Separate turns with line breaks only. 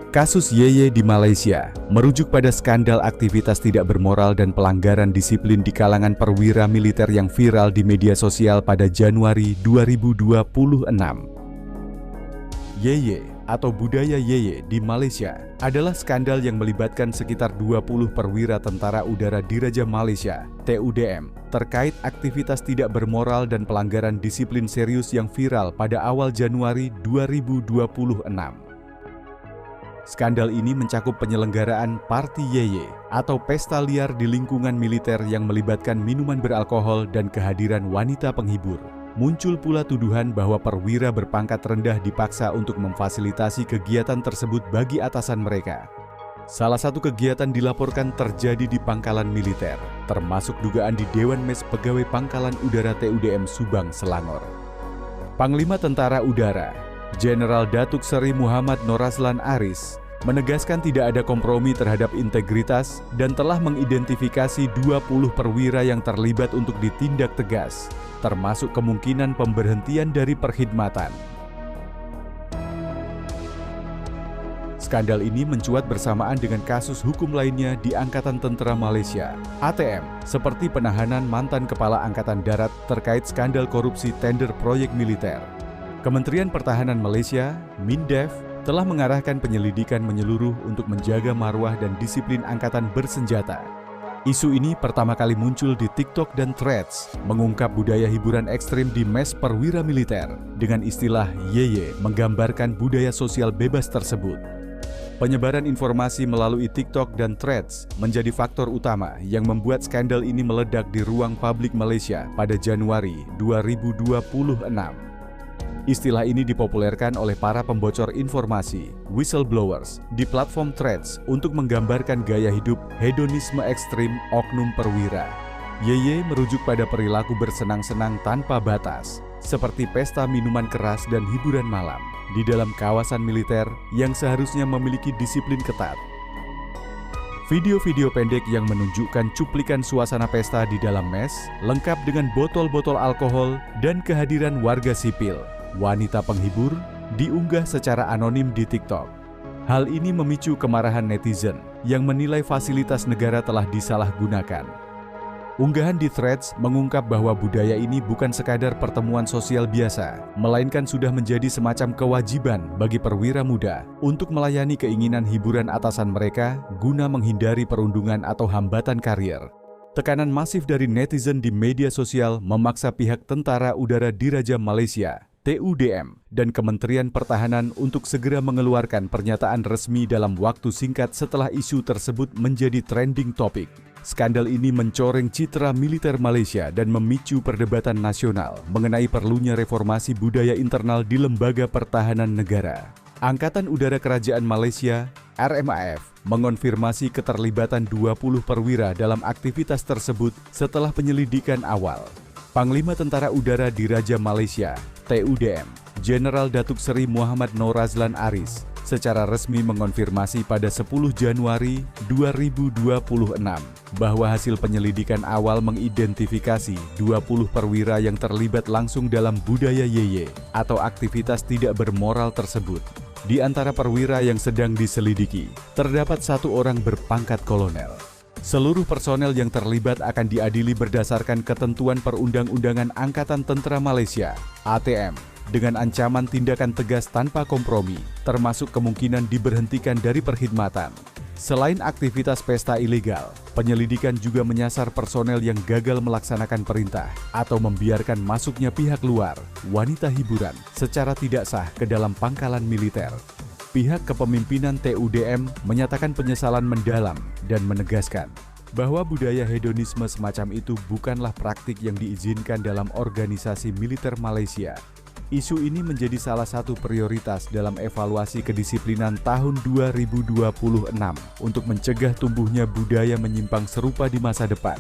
Kasus Yeye di Malaysia merujuk pada skandal aktivitas tidak bermoral dan pelanggaran disiplin di kalangan perwira militer yang viral di media sosial pada Januari 2026. Yeye atau budaya Yeye di Malaysia adalah skandal yang melibatkan sekitar 20 perwira Tentara Udara Diraja Malaysia (TUDM) terkait aktivitas tidak bermoral dan pelanggaran disiplin serius yang viral pada awal Januari 2026. Skandal ini mencakup penyelenggaraan Party Yeye atau pesta liar di lingkungan militer yang melibatkan minuman beralkohol dan kehadiran wanita penghibur. Muncul pula tuduhan bahwa perwira berpangkat rendah dipaksa untuk memfasilitasi kegiatan tersebut bagi atasan mereka. Salah satu kegiatan dilaporkan terjadi di pangkalan militer, termasuk dugaan di Dewan Mes Pegawai Pangkalan Udara TUDM Subang, Selangor. Panglima Tentara Udara Jenderal Datuk Seri Muhammad Norazlan Aris menegaskan tidak ada kompromi terhadap integritas dan telah mengidentifikasi 20 perwira yang terlibat untuk ditindak tegas, termasuk kemungkinan pemberhentian dari perkhidmatan. Skandal ini mencuat bersamaan dengan kasus hukum lainnya di Angkatan Tentera Malaysia, ATM, seperti penahanan mantan Kepala Angkatan Darat terkait skandal korupsi tender proyek militer. Kementerian Pertahanan Malaysia, MINDEF, telah mengarahkan penyelidikan menyeluruh untuk menjaga marwah dan disiplin angkatan bersenjata. Isu ini pertama kali muncul di TikTok dan Threads, mengungkap budaya hiburan ekstrim di mes perwira militer, dengan istilah Yeye menggambarkan budaya sosial bebas tersebut. Penyebaran informasi melalui TikTok dan Threads menjadi faktor utama yang membuat skandal ini meledak di ruang publik Malaysia pada Januari 2026. Istilah ini dipopulerkan oleh para pembocor informasi, whistleblowers, di platform Threads untuk menggambarkan gaya hidup hedonisme ekstrim oknum perwira. Yeye merujuk pada perilaku bersenang-senang tanpa batas, seperti pesta minuman keras dan hiburan malam, di dalam kawasan militer yang seharusnya memiliki disiplin ketat. Video-video pendek yang menunjukkan cuplikan suasana pesta di dalam mes, lengkap dengan botol-botol alkohol dan kehadiran warga sipil, wanita penghibur, diunggah secara anonim di TikTok. Hal ini memicu kemarahan netizen yang menilai fasilitas negara telah disalahgunakan. Unggahan di Threads mengungkap bahwa budaya ini bukan sekadar pertemuan sosial biasa, melainkan sudah menjadi semacam kewajiban bagi perwira muda untuk melayani keinginan hiburan atasan mereka guna menghindari perundungan atau hambatan karir. Tekanan masif dari netizen di media sosial memaksa pihak Tentara Udara Diraja Malaysia TUDM dan Kementerian Pertahanan untuk segera mengeluarkan pernyataan resmi dalam waktu singkat setelah isu tersebut menjadi trending topik. Skandal ini mencoreng citra militer Malaysia dan memicu perdebatan nasional mengenai perlunya reformasi budaya internal di lembaga pertahanan negara. Angkatan Udara Kerajaan Malaysia, RMAF, mengonfirmasi keterlibatan 20 perwira dalam aktivitas tersebut setelah penyelidikan awal. Panglima Tentara Udara Diraja Malaysia, TUDM, Jenderal Datuk Seri Muhammad Norazlan Aris, secara resmi mengonfirmasi pada 10 Januari 2026 bahwa hasil penyelidikan awal mengidentifikasi 20 perwira yang terlibat langsung dalam budaya Yeye atau aktivitas tidak bermoral tersebut. Di antara perwira yang sedang diselidiki, terdapat 1 orang berpangkat kolonel. Seluruh personel yang terlibat akan diadili berdasarkan ketentuan Perundang-undangan Angkatan Tentera Malaysia, ATM, dengan ancaman tindakan tegas tanpa kompromi, termasuk kemungkinan diberhentikan dari perkhidmatan. Selain aktivitas pesta ilegal, penyelidikan juga menyasar personel yang gagal melaksanakan perintah atau membiarkan masuknya pihak luar, wanita hiburan, secara tidak sah ke dalam pangkalan militer. Pihak kepemimpinan TUDM menyatakan penyesalan mendalam dan menegaskan bahwa budaya hedonisme semacam itu bukanlah praktik yang diizinkan dalam organisasi militer Malaysia. Isu ini menjadi salah satu prioritas dalam evaluasi kedisiplinan tahun 2026 untuk mencegah tumbuhnya budaya menyimpang serupa di masa depan.